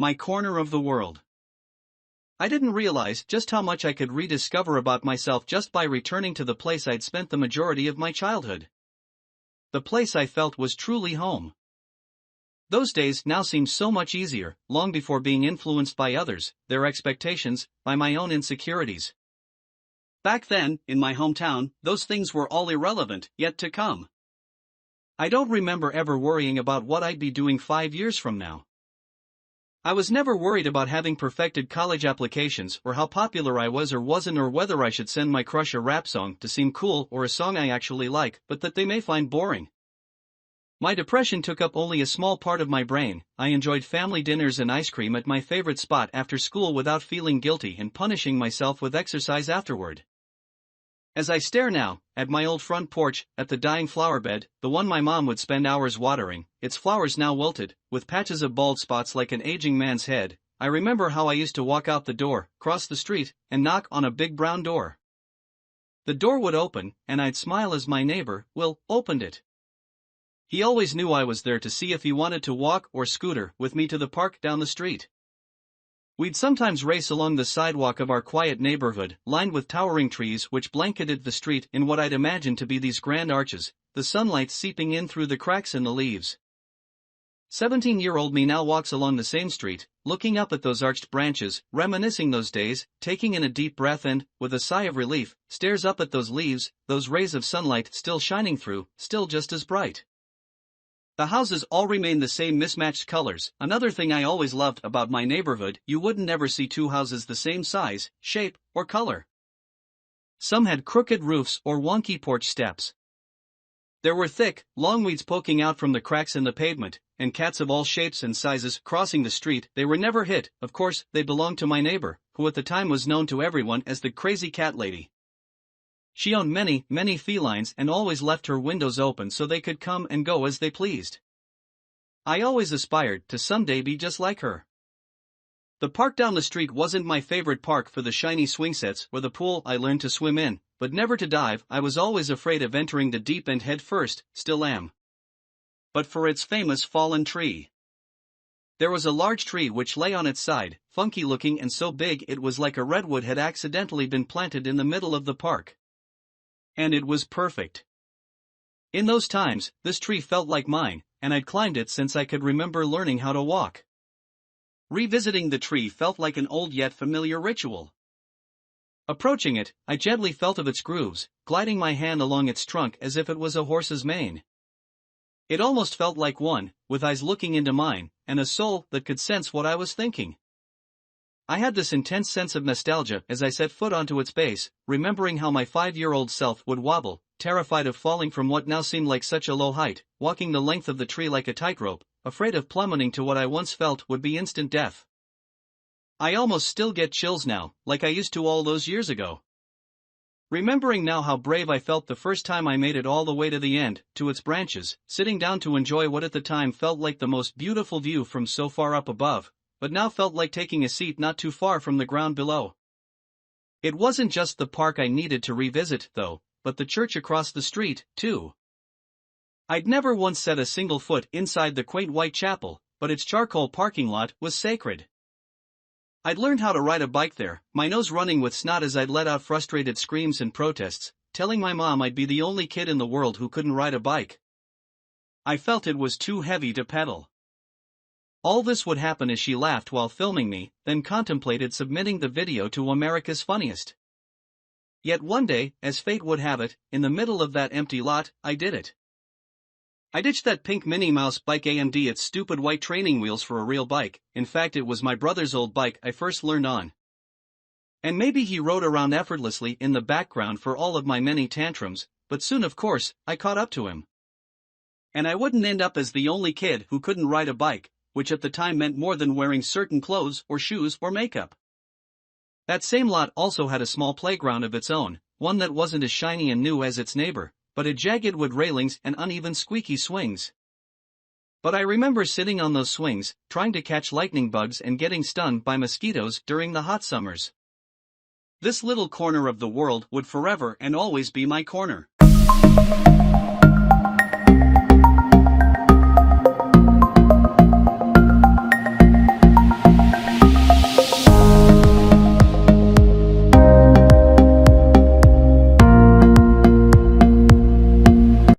My corner of the world. I didn't realize just how much I could rediscover about myself just by returning to the place I'd spent the majority of my childhood. The place I felt was truly home. Those days now seem so much easier, long before being influenced by others, their expectations, by my own insecurities. Back then, in my hometown, those things were all irrelevant, yet to come. I don't remember ever worrying about what I'd be doing 5 years from now. I was never worried about having perfected college applications or how popular I was or wasn't or whether I should send my crush a rap song to seem cool or a song I actually like but that they may find boring. My depression took up only a small part of my brain. I enjoyed family dinners and ice cream at my favorite spot after school without feeling guilty and punishing myself with exercise afterward. As I stare now, at my old front porch, at the dying flower bed, the one my mom would spend hours watering, its flowers now wilted, with patches of bald spots like an aging man's head, I remember how I used to walk out the door, cross the street, and knock on a big brown door. The door would open, and I'd smile as my neighbor, Will, opened it. He always knew I was there to see if he wanted to walk or scooter with me to the park down the street. We'd sometimes race along the sidewalk of our quiet neighborhood, lined with towering trees which blanketed the street in what I'd imagined to be these grand arches, the sunlight seeping in through the cracks in the leaves. 17-year-old me now walks along the same street, looking up at those arched branches, reminiscing those days, taking in a deep breath and, with a sigh of relief, stares up at those leaves, those rays of sunlight still shining through, still just as bright. The houses all remain the same mismatched colors. Another thing I always loved about my neighborhood, you wouldn't never see two houses the same size, shape, or color. Some had crooked roofs or wonky porch steps. There were thick, long weeds poking out from the cracks in the pavement, and cats of all shapes and sizes crossing the street. They were never hit, of course, they belonged to my neighbor, who at the time was known to everyone as the crazy cat lady. She owned many, many felines and always left her windows open so they could come and go as they pleased. I always aspired to someday be just like her. The park down the street wasn't my favorite park for the shiny swing sets or the pool I learned to swim in, but never to dive. I was always afraid of entering the deep end head first, still am. But for its famous fallen tree. There was a large tree which lay on its side, funky looking and so big it was like a redwood had accidentally been planted in the middle of the park. And it was perfect. In those times, this tree felt like mine, and I'd climbed it since I could remember learning how to walk. Revisiting the tree felt like an old yet familiar ritual. Approaching it, I gently felt of its grooves, gliding my hand along its trunk as if it was a horse's mane. It almost felt like one, with eyes looking into mine, and a soul that could sense what I was thinking. I had this intense sense of nostalgia as I set foot onto its base, remembering how my 5-year-old self would wobble, terrified of falling from what now seemed like such a low height, walking the length of the tree like a tightrope, afraid of plummeting to what I once felt would be instant death. I almost still get chills now, like I used to all those years ago. Remembering now how brave I felt the first time I made it all the way to the end, to its branches, sitting down to enjoy what at the time felt like the most beautiful view from so far up above, but now felt like taking a seat not too far from the ground below. It wasn't just the park I needed to revisit, though, but the church across the street, too. I'd never once set a single foot inside the quaint white chapel, but its charcoal parking lot was sacred. I'd learned how to ride a bike there, my nose running with snot as I'd let out frustrated screams and protests, telling my mom I'd be the only kid in the world who couldn't ride a bike. I felt it was too heavy to pedal. All this would happen as she laughed while filming me, then contemplated submitting the video to America's Funniest. Yet one day, as fate would have it, in the middle of that empty lot, I did it. I ditched that pink Minnie Mouse bike AMD its stupid white training wheels for a real bike. In fact, it was my brother's old bike I first learned on. And maybe he rode around effortlessly in the background for all of my many tantrums, but soon of course, I caught up to him. And I wouldn't end up as the only kid who couldn't ride a bike, which at the time meant more than wearing certain clothes or shoes or makeup. That same lot also had a small playground of its own, one that wasn't as shiny and new as its neighbor, but had jagged wood railings and uneven squeaky swings. But I remember sitting on those swings, trying to catch lightning bugs and getting stung by mosquitoes during the hot summers. This little corner of the world would forever and always be my corner.